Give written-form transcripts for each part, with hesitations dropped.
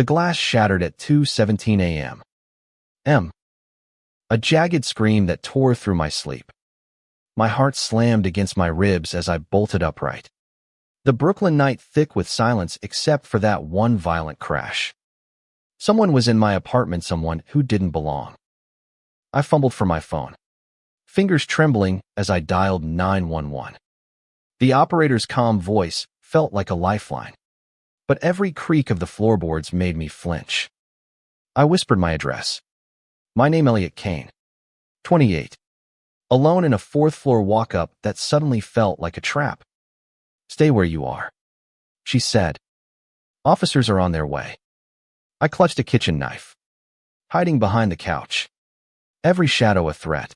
The glass shattered at 2:17 a.m. A jagged scream that tore through my sleep. My heart slammed against my ribs as I bolted upright. The Brooklyn night thick with silence except for that one violent crash. Someone was in my apartment, someone who didn't belong. I fumbled for my phone, fingers trembling as I dialed 911. The operator's calm voice felt like a lifeline, but every creak of the floorboards made me flinch. I whispered my address. My name, Elliot Kane, 28. Alone in a fourth-floor walk-up that suddenly felt like a trap. Stay where you are, she said. Officers are on their way. I clutched a kitchen knife, hiding behind the couch. Every shadow a threat.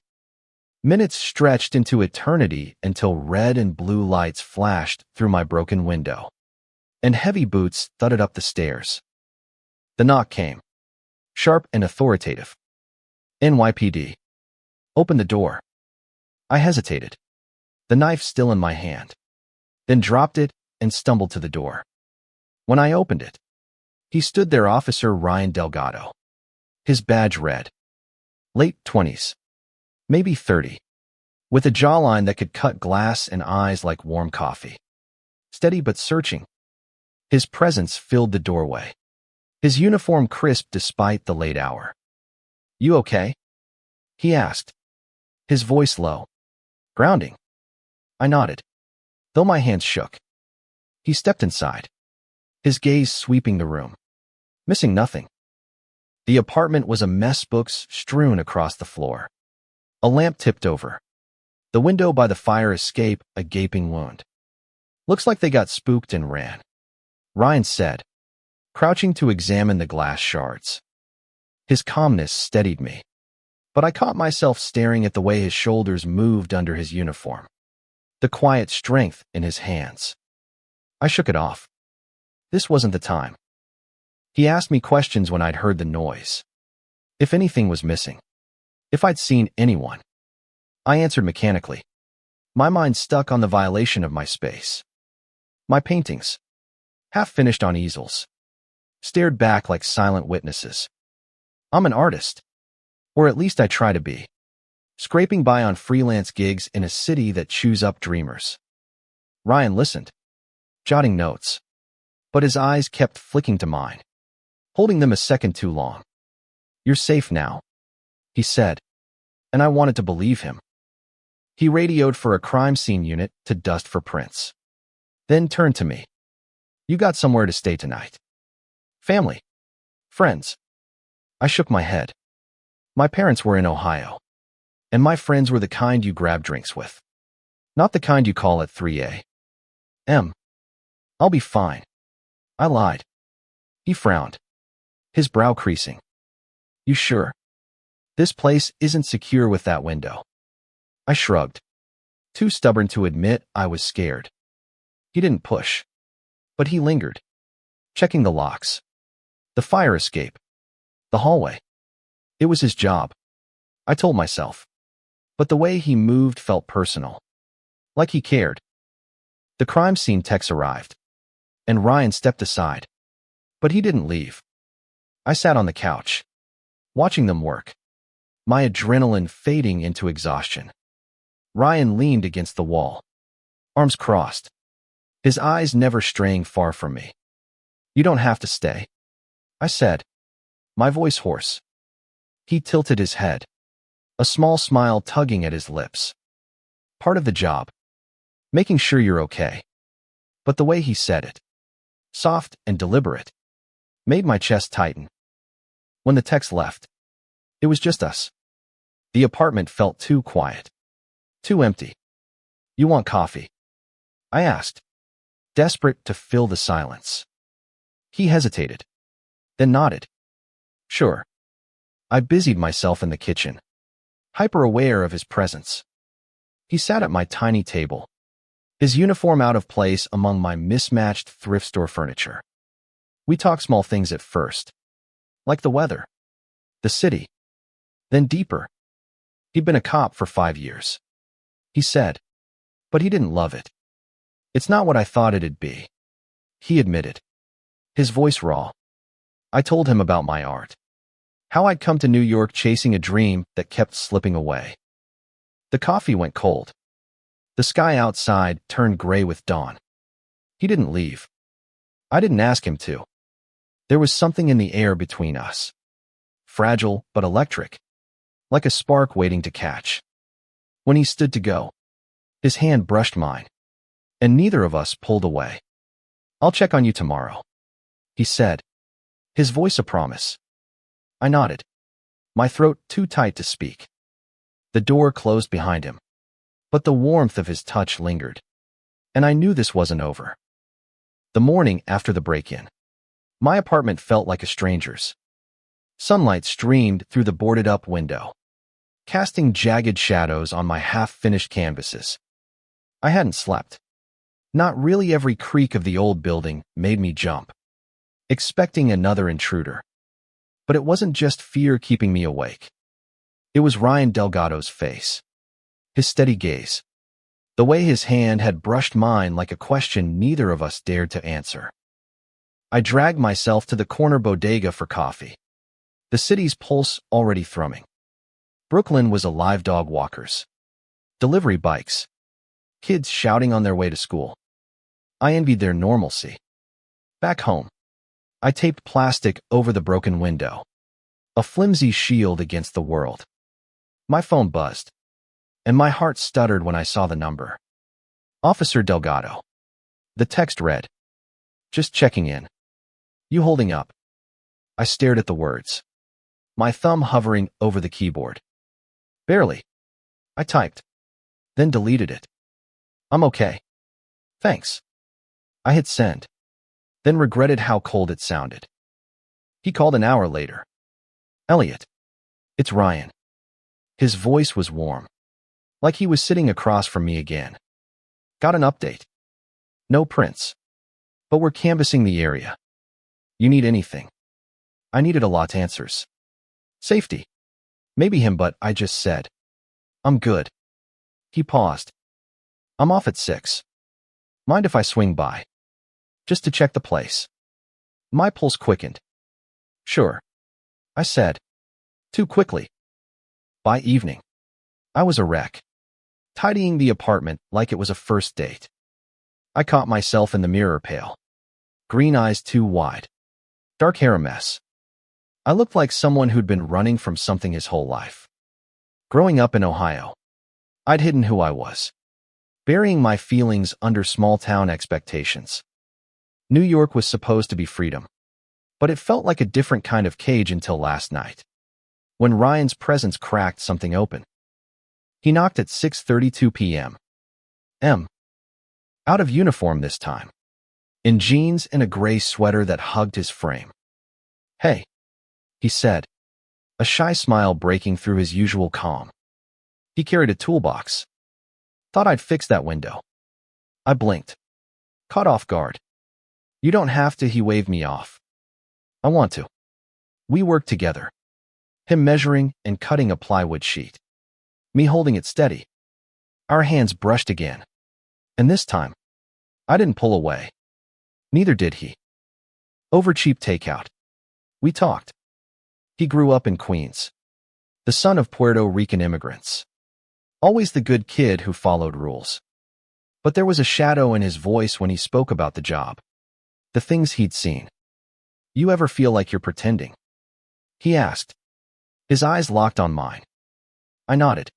Minutes stretched into eternity until red and blue lights flashed through my broken window, and heavy boots thudded up the stairs. The knock came, sharp and authoritative. NYPD. Open the door. I hesitated, the knife still in my hand, then dropped it and stumbled to the door. When I opened it, he stood there, Officer Ryan Delgado, his badge red. Late 20s, maybe 30, with a jawline that could cut glass and eyes like warm coffee. Steady but searching. His presence filled the doorway, his uniform crisp despite the late hour. You okay? He asked, his voice low. Grounding. I nodded, though my hands shook. He stepped inside, his gaze sweeping the room, missing nothing. The apartment was a mess, books strewn across the floor. A lamp tipped over. The window by the fire escape, a gaping wound. Looks like they got spooked and ran, Ryan said, crouching to examine the glass shards. His calmness steadied me, but I caught myself staring at the way his shoulders moved under his uniform, the quiet strength in his hands. I shook it off. This wasn't the time. He asked me questions when I'd heard the noise. If anything was missing. If I'd seen anyone. I answered mechanically, my mind stuck on the violation of my space. My paintings, half finished on easels, stared back like silent witnesses. I'm an artist. Or at least I try to be. Scraping by on freelance gigs in a city that chews up dreamers. Ryan listened, jotting notes, but his eyes kept flicking to mine, holding them a second too long. You're safe now, he said, and I wanted to believe him. He radioed for a crime scene unit to dust for prints, then turned to me. You got somewhere to stay tonight? Family? Friends? I shook my head. My parents were in Ohio, and my friends were the kind you grab drinks with, not the kind you call at 3 a.m. I'll be fine. I lied. He frowned, his brow creasing. You sure? This place isn't secure with that window. I shrugged, too stubborn to admit I was scared. He didn't push, but he lingered, checking the locks, the fire escape, the hallway. It was his job, I told myself, but the way he moved felt personal, like he cared. The crime scene techs arrived, and Ryan stepped aside, but he didn't leave. I sat on the couch, watching them work, my adrenaline fading into exhaustion. Ryan leaned against the wall, arms crossed, his eyes never straying far from me. You don't have to stay, I said, my voice hoarse. He tilted his head, a small smile tugging at his lips. Part of the job, making sure you're okay. But the way he said it, soft and deliberate, made my chest tighten. When the techs left, it was just us. The apartment felt too quiet, too empty. You want coffee? I asked, desperate to fill the silence. He hesitated, then nodded. Sure. I busied myself in the kitchen, hyper-aware of his presence. He sat at my tiny table, his uniform out of place among my mismatched thrift store furniture. We talked small things at first, like the weather, the city, then deeper. He'd been a cop for 5 years, he said, but he didn't love it. It's not what I thought it'd be, he admitted, his voice raw. I told him about my art. How I'd come to New York chasing a dream that kept slipping away. The coffee went cold. The sky outside turned gray with dawn. He didn't leave. I didn't ask him to. There was something in the air between us. Fragile but electric. Like a spark waiting to catch. When he stood to go, his hand brushed mine, and neither of us pulled away. "I'll check on you tomorrow," he said, his voice a promise. I nodded, my throat too tight to speak. The door closed behind him, but the warmth of his touch lingered, and I knew this wasn't over. The morning after the break-in, my apartment felt like a stranger's. Sunlight streamed through the boarded-up window, casting jagged shadows on my half-finished canvases. I hadn't slept. Not really. Every creak of the old building made me jump, expecting another intruder. But it wasn't just fear keeping me awake. It was Ryan Delgado's face, his steady gaze, the way his hand had brushed mine like a question neither of us dared to answer. I dragged myself to the corner bodega for coffee, the city's pulse already thrumming. Brooklyn was alive. Dog walkers, delivery bikes, kids shouting on their way to school. I envied their normalcy. Back home, I taped plastic over the broken window, a flimsy shield against the world. My phone buzzed, and my heart stuttered when I saw the number. Officer Delgado. The text read, "Just checking in. You holding up?" I stared at the words, my thumb hovering over the keyboard. "Barely," I typed, then deleted it. "I'm okay. Thanks." I hit send, then regretted how cold it sounded. He called an hour later. "Elliot, it's Ryan." His voice was warm, like he was sitting across from me again. "Got an update. No prints, but we're canvassing the area. You need anything?" I needed a lot of answers. Safety. Maybe him, but I just said, "I'm good." He paused. "I'm off at 6. Mind if I swing by? Just to check the place." My pulse quickened. "Sure," I said, too quickly. By evening, I was a wreck, tidying the apartment like it was a first date. I caught myself in the mirror, pale, green eyes too wide, dark hair a mess. I looked like someone who'd been running from something his whole life. Growing up in Ohio, I'd hidden who I was, burying my feelings under small-town expectations. New York was supposed to be freedom, but it felt like a different kind of cage until last night, when Ryan's presence cracked something open. He knocked at 6:32 p.m. Out of uniform this time, in jeans and a gray sweater that hugged his frame. "Hey," he said, a shy smile breaking through his usual calm. He carried a toolbox. "Thought I'd fix that window." I blinked, caught off guard. "You don't have to," he waved me off. "I want to." We worked together, him measuring and cutting a plywood sheet, me holding it steady. Our hands brushed again, and this time, I didn't pull away. Neither did he. Over cheap takeout. We talked. He grew up in Queens, the son of Puerto Rican immigrants. Always the good kid who followed rules. But there was a shadow in his voice when he spoke about the job, the things he'd seen. "You ever feel like you're pretending?" he asked. His eyes locked on mine. I nodded.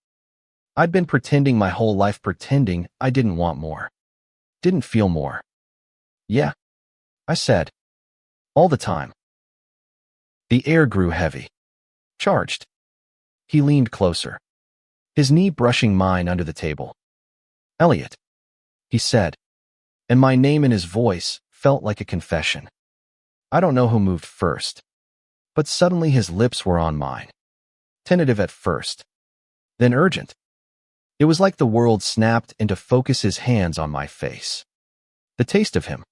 I'd been pretending my whole life, pretending I didn't want more. Didn't feel more. "Yeah," I said. "All the time." The air grew heavy, charged. He leaned closer, his knee brushing mine under the table. "Elliot," he said, and my name in his voice felt like a confession. I don't know who moved first, but suddenly his lips were on mine. Tentative at first, then urgent. It was like the world snapped into focus, his hands on my face. The taste of him,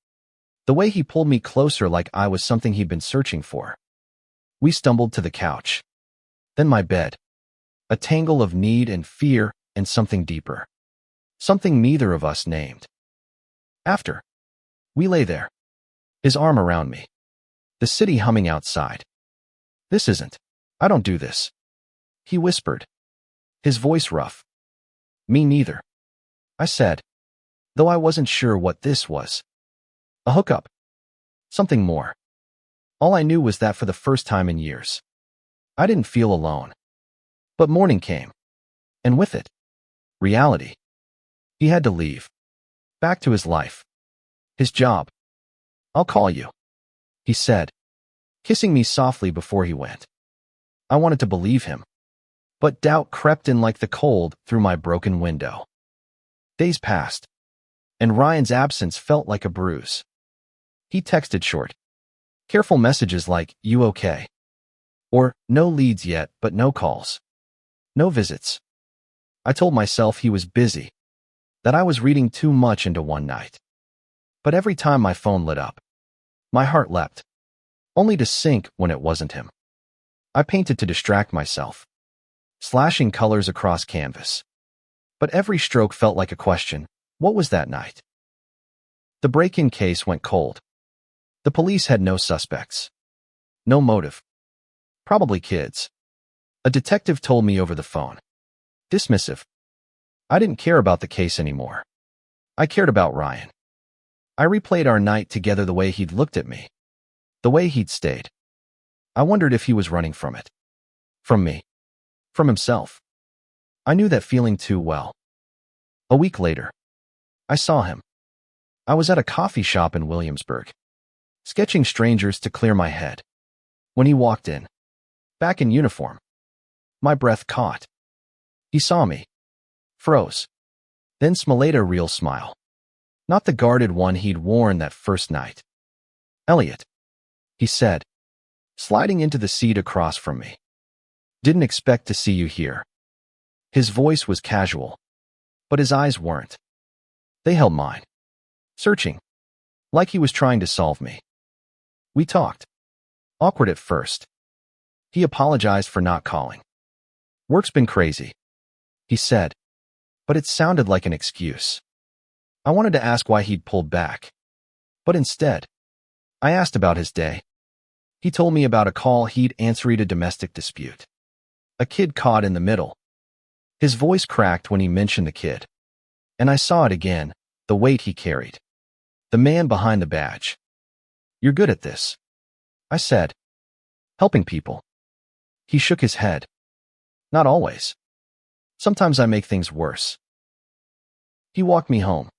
the way he pulled me closer like I was something he'd been searching for. We stumbled to the couch, then my bed, a tangle of need and fear and something deeper, something neither of us named. After, we lay there, his arm around me, the city humming outside. This isn't. I don't do this, he whispered, his voice rough. Me neither, I said, though I wasn't sure what this was. A hookup. Something more. All I knew was that for the first time in years, I didn't feel alone. But morning came, and with it, reality. He had to leave. Back to his life. His job. I'll call you, he said, kissing me softly before he went. I wanted to believe him, but doubt crept in like the cold through my broken window. Days passed, and Ryan's absence felt like a bruise. He texted short, careful messages like, "You okay?" Or, "No leads yet, but no calls. No visits." I told myself he was busy, that I was reading too much into one night. But every time my phone lit up, my heart leapt, only to sink when it wasn't him. I painted to distract myself, slashing colors across canvas. But every stroke felt like a question. What was that night? The break-in case went cold. The police had no suspects. No motive. Probably kids. A detective told me over the phone. Dismissive. I didn't care about the case anymore. I cared about Ryan. I replayed our night together, the way he'd looked at me, the way he'd stayed. I wondered if he was running from it. From me. From himself. I knew that feeling too well. A week later, I saw him. I was at a coffee shop in Williamsburg, sketching strangers to clear my head. When he walked in, back in uniform, my breath caught. He saw me, froze, then smiled a real smile. Not the guarded one he'd worn that first night. "Elliot," he said, sliding into the seat across from me. "Didn't expect to see you here." His voice was casual, but his eyes weren't. They held mine, searching, like he was trying to solve me. We talked. Awkward at first. He apologized for not calling. "Work's been crazy," he said, but it sounded like an excuse. I wanted to ask why he'd pulled back, but instead, I asked about his day. He told me about a call he'd answered, a domestic dispute. A kid caught in the middle. His voice cracked when he mentioned the kid, and I saw it again, the weight he carried. The man behind the badge. "You're good at this," I said. "Helping people." He shook his head. "Not always. Sometimes I make things worse." He walked me home,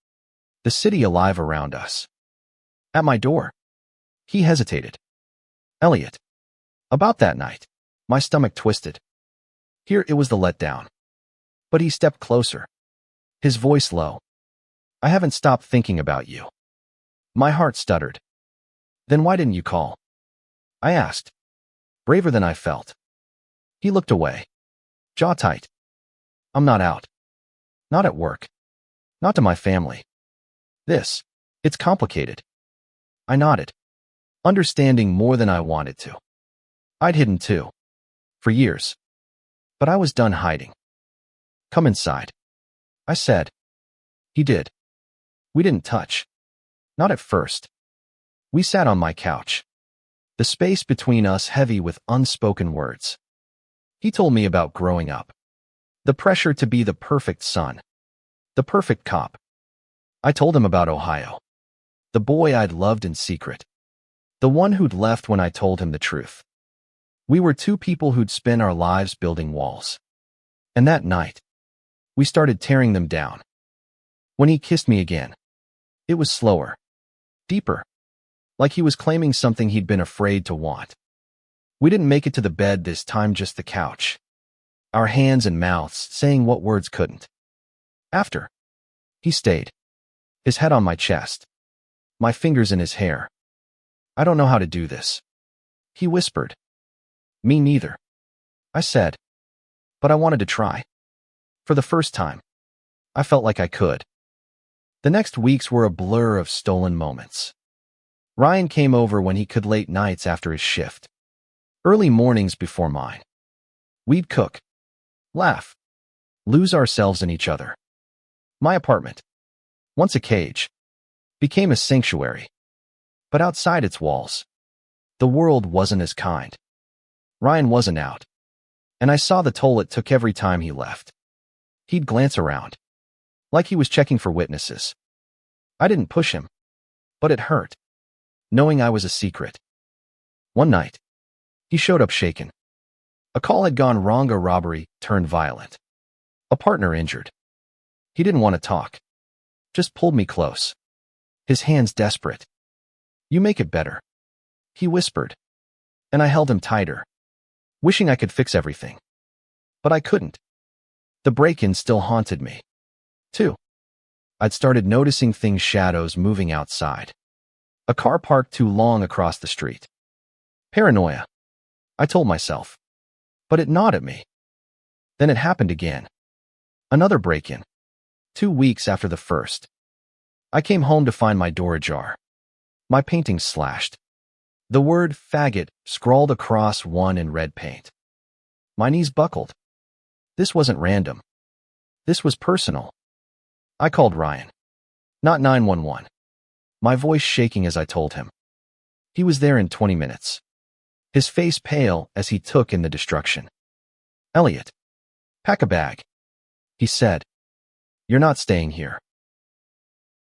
the city alive around us. At my door, he hesitated. "Elliot." About that night, my stomach twisted. Here it was the letdown. But he stepped closer, his voice low. "I haven't stopped thinking about you." My heart stuttered. "Then why didn't you call?" I asked, braver than I felt. He looked away, jaw tight. "I'm not out. Not at work. Not to my family. It's complicated." I nodded, understanding more than I wanted to. I'd hidden too, for years. But I was done hiding. "Come inside," I said. He did. We didn't touch. Not at first. We sat on my couch, the space between us heavy with unspoken words. He told me about growing up, the pressure to be the perfect son, the perfect cop. I told him about Ohio, the boy I'd loved in secret, the one who'd left when I told him the truth. We were two people who'd spent our lives building walls. And that night, we started tearing them down. When he kissed me again, it was slower, deeper, like he was claiming something he'd been afraid to want. We didn't make it to the bed this time, just the couch, our hands and mouths saying what words couldn't. After, he stayed, his head on my chest, my fingers in his hair. "I don't know how to do this," he whispered. "Me neither," I said, but I wanted to try. For the first time, I felt like I could. The next weeks were a blur of stolen moments. Ryan came over when he could, late nights after his shift, early mornings before mine. We'd cook, laugh, lose ourselves in each other. My apartment, once a cage, became a sanctuary. But outside its walls, The world wasn't as kind. Ryan wasn't out, and I saw the toll it took every time he left. He'd glance around, like he was checking for witnesses. I didn't push him, but it hurt, knowing I was a secret. One night, he showed up shaken. A call had gone wrong, a robbery turned violent. A partner injured. He didn't want to talk, just pulled me close, his hands desperate. "You make it better," he whispered, and I held him tighter, wishing I could fix everything. But I couldn't. The break-in still haunted me. Too. I'd started noticing things, shadows moving outside. A car parked too long across the street. Paranoia, I told myself. But it gnawed at me. Then it happened again. Another break-in. 2 weeks after the first. I came home to find my door ajar. My paintings slashed. The word faggot scrawled across one in red paint. My knees buckled. This wasn't random. This was personal. I called Ryan. Not 911. My voice shaking as I told him. He was there in 20 minutes. His face pale as he took in the destruction. "Elliot, pack a bag," he said. "You're not staying here."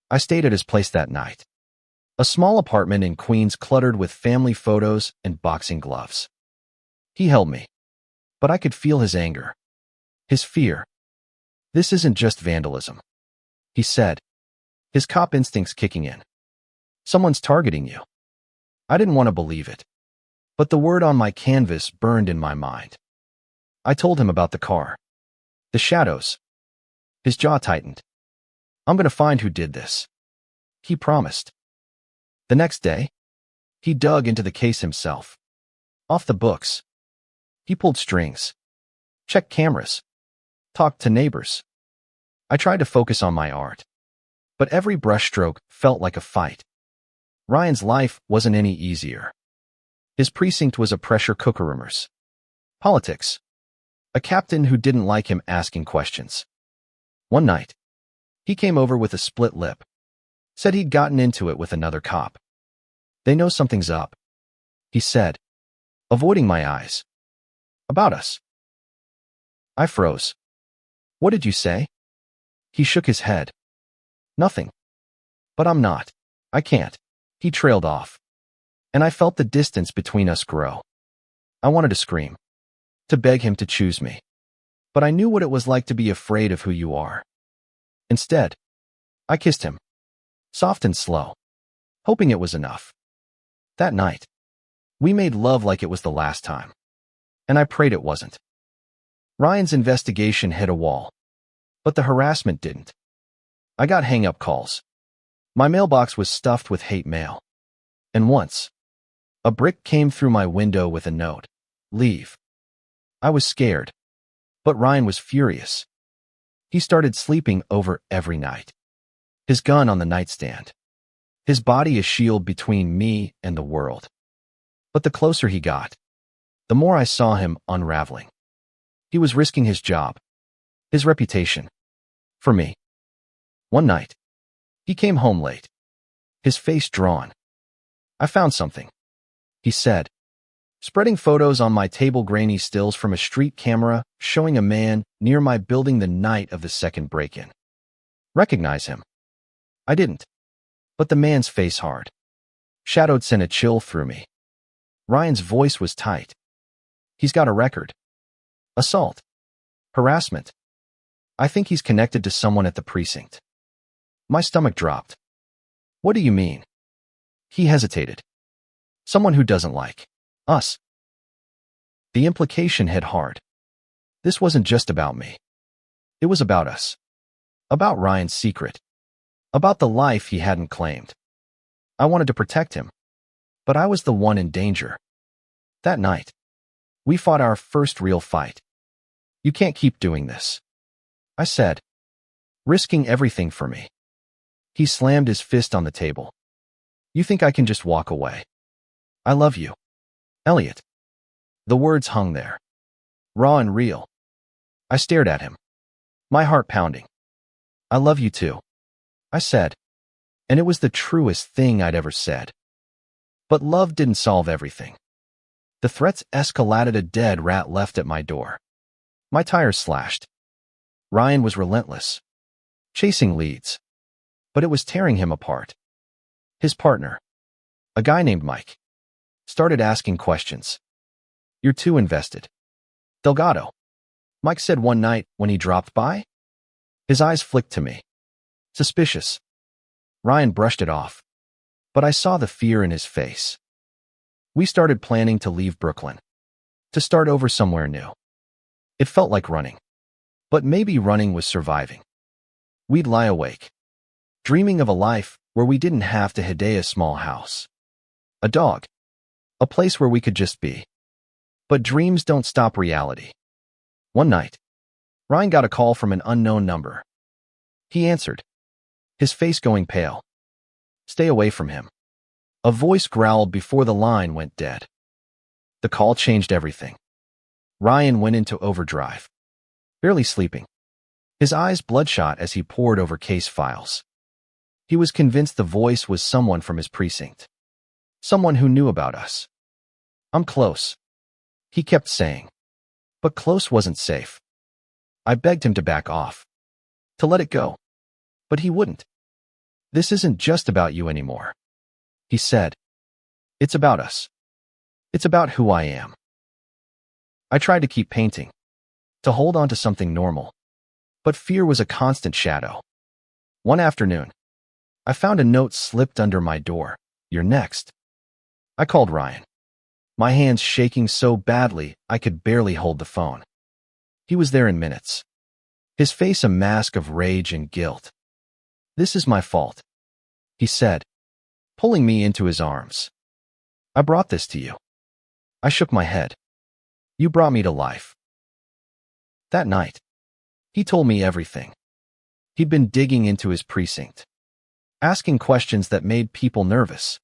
I stayed at his place that night. A small apartment in Queens cluttered with family photos and boxing gloves. He held me, but I could feel his anger, his fear. "This isn't just vandalism," he said, his cop instincts kicking in. "Someone's targeting you." I didn't want to believe it, but the word on my canvas burned in my mind. I told him about the car, the shadows. His jaw tightened. "I'm going to find who did this," he promised. The next day, he dug into the case himself. Off the books. He pulled strings, checked cameras, talked to neighbors. I tried to focus on my art, but every brushstroke felt like a fight. Ryan's life wasn't any easier. His precinct was a pressure cooker. Rumors. Politics. A captain who didn't like him asking questions. One night, he came over with a split lip. Said he'd gotten into it with another cop. "They know something's up," he said, avoiding my eyes. "About us." I froze. "What did you say?" He shook his head. "Nothing. But I'm not. I can't." He trailed off, and I felt the distance between us grow. I wanted to scream, to beg him to choose me. But I knew what it was like to be afraid of who you are. Instead, I kissed him, soft and slow, hoping it was enough. That night, we made love like it was the last time, and I prayed it wasn't. Ryan's investigation hit a wall, but the harassment didn't. I got hang-up calls. My mailbox was stuffed with hate mail. And once, a brick came through my window with a note, "Leave." I was scared, but Ryan was furious. He started sleeping over every night. His gun on the nightstand. His body a shield between me and the world. But the closer he got, the more I saw him unraveling. He was risking his job, his reputation, for me. One night, he came home late, his face drawn. "I found something," he said, spreading photos on my table, grainy stills from a street camera showing a man near my building the night of the second break-in. Recognize him? I didn't. But the man's face hard, shadowed, sent a chill through me. Ryan's voice was tight. "He's got a record. Assault. Harassment. I think he's connected to someone at the precinct." My stomach dropped. "What do you mean?" He hesitated. "Someone who doesn't like us." The implication hit hard. This wasn't just about me. It was about us. About Ryan's secret. About the life he hadn't claimed. I wanted to protect him, but I was the one in danger. That night, we fought our first real fight. "You can't keep doing this," I said, risking everything for me. He slammed his fist on the table. "You think I can just walk away? I love you, Elliot." The words hung there, raw and real. I stared at him, my heart pounding. "I love you too," I said, and it was the truest thing I'd ever said. But love didn't solve everything. The threats escalated. A dead rat left at my door. My tires slashed. Ryan was relentless, chasing leads. But it was tearing him apart. His partner, a guy named Mike, started asking questions. "You're too invested, Delgado," Mike said one night when he dropped by. His eyes flicked to me. Suspicious. Ryan brushed it off, but I saw the fear in his face. We started planning to leave Brooklyn, to start over somewhere new. It felt like running, but maybe running was surviving. We'd lie awake, dreaming of a life where we didn't have to hide a small house, a dog, a place where we could just be. But dreams don't stop reality. One night, Ryan got a call from an unknown number. He answered, his face going pale. "Stay away from him," a voice growled before the line went dead. The call changed everything. Ryan went into overdrive, barely sleeping, his eyes bloodshot as he pored over case files. He was convinced the voice was someone from his precinct, someone who knew about us. "I'm close," he kept saying, but close wasn't safe. I begged him to back off, to let it go, but he wouldn't. "This isn't just about you anymore," he said. "It's about us. It's about who I am." I tried to keep painting, to hold on to something normal, but fear was a constant shadow. One afternoon, I found a note slipped under my door. "You're next." I called Ryan, my hands shaking so badly I could barely hold the phone. He was there in minutes, his face a mask of rage and guilt. "This is my fault," he said, pulling me into his arms. "I brought this to you." I shook my head. "You brought me to life." That night, he told me everything. He'd been digging into his precinct, asking questions that made people nervous.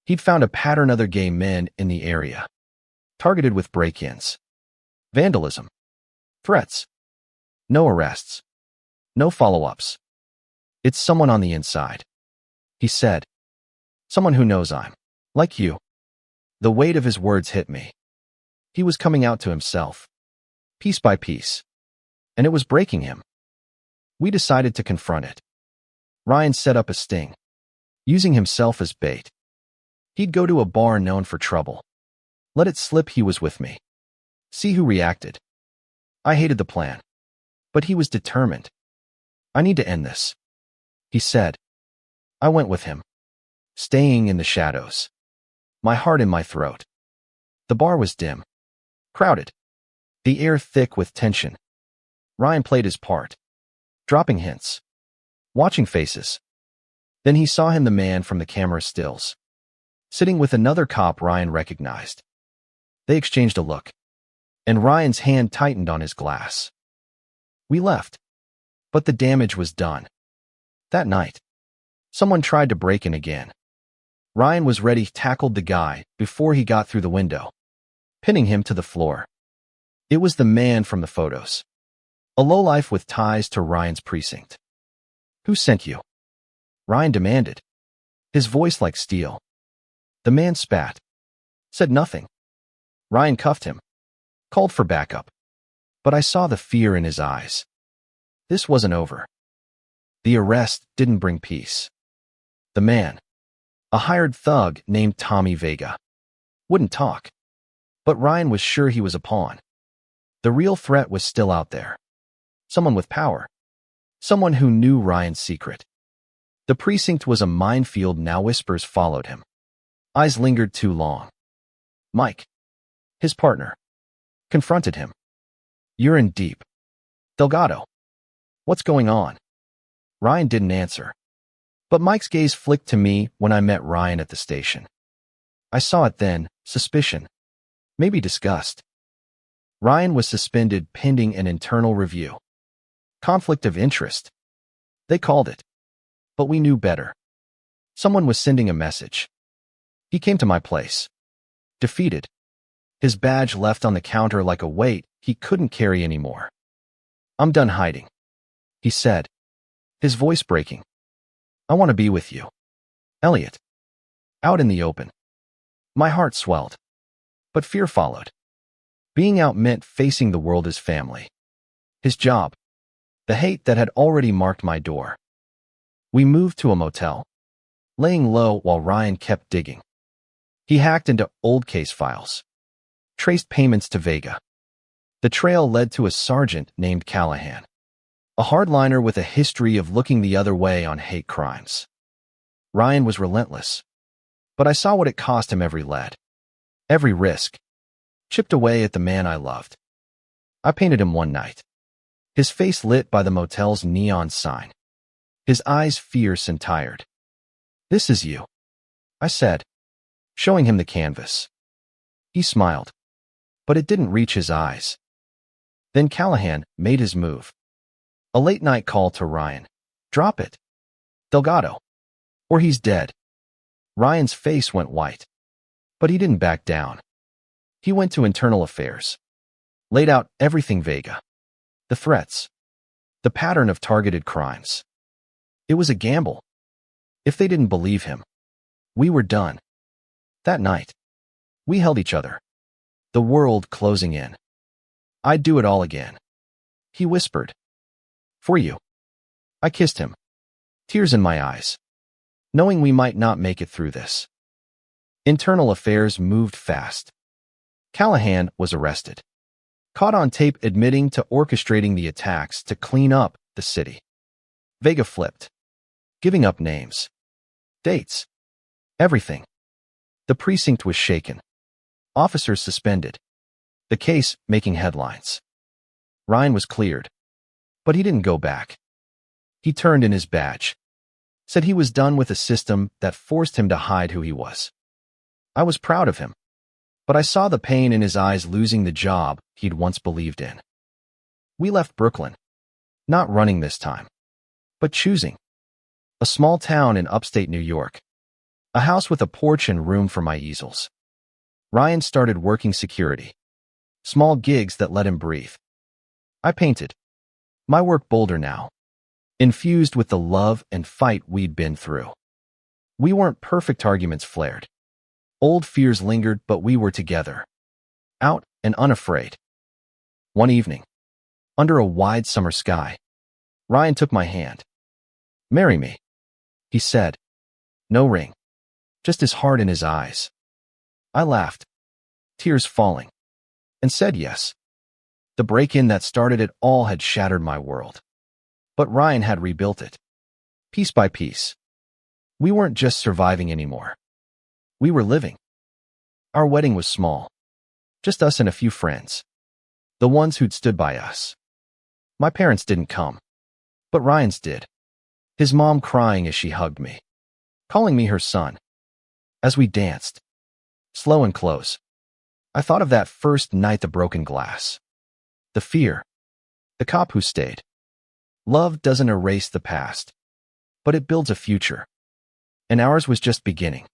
He'd found a pattern: other gay men in the area, targeted with break-ins, vandalism, threats. No arrests, no follow-ups. "It's someone on the inside," he said. "Someone who knows I'm like you." The weight of his words hit me. He was coming out to himself, piece by piece, and it was breaking him. We decided to confront it. Ryan set up a sting, using himself as bait. He'd go to a bar known for trouble, let it slip he was with me, see who reacted. I hated the plan, but he was determined. "I need to end this," he said. I went with him, staying in the shadows, my heart in my throat. The bar was dim, crowded, the air thick with tension. Ryan played his part, dropping hints, watching faces. Then he saw him, the man from the camera stills, sitting with another cop Ryan recognized. They exchanged a look, and Ryan's hand tightened on his glass. We left, but the damage was done. That night, someone tried to break in again. Ryan was ready, tackled the guy before he got through the window, pinning him to the floor. It was the man from the photos, a lowlife with ties to Ryan's precinct. "Who sent you?" Ryan demanded, his voice like steel. The man spat, said nothing. Ryan cuffed him, called for backup, but I saw the fear in his eyes. This wasn't over. The arrest didn't bring peace. The man, a hired thug named Tommy Vega, wouldn't talk, but Ryan was sure he was a pawn. The real threat was still out there. Someone with power. Someone who knew Ryan's secret. The precinct was a minefield now. Whispers followed him. Eyes lingered too long. Mike, his partner, confronted him. "You're in deep. Delgado, what's going on?" Ryan didn't answer, but Mike's gaze flicked to me when I met Ryan at the station. I saw it then, suspicion, maybe disgust. Ryan was suspended pending an internal review. Conflict of interest, they called it. But we knew better. Someone was sending a message. He came to my place, defeated, his badge left on the counter like a weight he couldn't carry anymore. "I'm done hiding," he said, his voice breaking. "I want to be with you, Elliot, out in the open." My heart swelled, but fear followed. Being out meant facing the world as family. His job, the hate that had already marked my door. We moved to a motel, laying low while Ryan kept digging. He hacked into old case files, traced payments to Vega. The trail led to a sergeant named Callahan, a hardliner with a history of looking the other way on hate crimes. Ryan was relentless, but I saw what it cost him every lead, every risk, chipped away at the man I loved. I painted him one night, his face lit by the motel's neon sign, his eyes fierce and tired. "This is you," I said, showing him the canvas. He smiled, but it didn't reach his eyes. Then Callahan made his move. A late-night call to Ryan. "Drop it, Delgado, or he's dead." Ryan's face went white, but he didn't back down. He went to internal affairs, laid out everything Vega, the threats, the pattern of targeted crimes. It was a gamble. If they didn't believe him, we were done. That night, we held each other, the world closing in. "I'd do it all again," he whispered. "For you." I kissed him, tears in my eyes, knowing we might not make it through this. Internal affairs moved fast. Callahan was arrested, caught on tape admitting to orchestrating the attacks to clean up the city. Vega flipped, giving up names, dates, everything. The precinct was shaken, officers suspended, the case making headlines. Ryan was cleared, but he didn't go back. He turned in his badge, said he was done with a system that forced him to hide who he was. I was proud of him, but I saw the pain in his eyes losing the job he'd once believed in. We left Brooklyn, not running this time, but choosing. A small town in upstate New York, a house with a porch and room for my easels. Ryan started working security, small gigs that let him breathe. I painted, my work bolder now, infused with the love and fight we'd been through. We weren't perfect, arguments flared. Old fears lingered, but we were together, out and unafraid. One evening, under a wide summer sky, Ryan took my hand. "Marry me," he said. No ring, just his heart in his eyes. I laughed, tears falling, and said yes. The break-in that started it all had shattered my world. But Ryan had rebuilt it, piece by piece. We weren't just surviving anymore. We were living. Our wedding was small, just us and a few friends, the ones who'd stood by us. My parents didn't come, but Ryan's did, his mom crying as she hugged me, calling me her son. As we danced, slow and close, I thought of that first night, the broken glass, the fear, the cop who stayed. Love doesn't erase the past, but it builds a future, and ours was just beginning.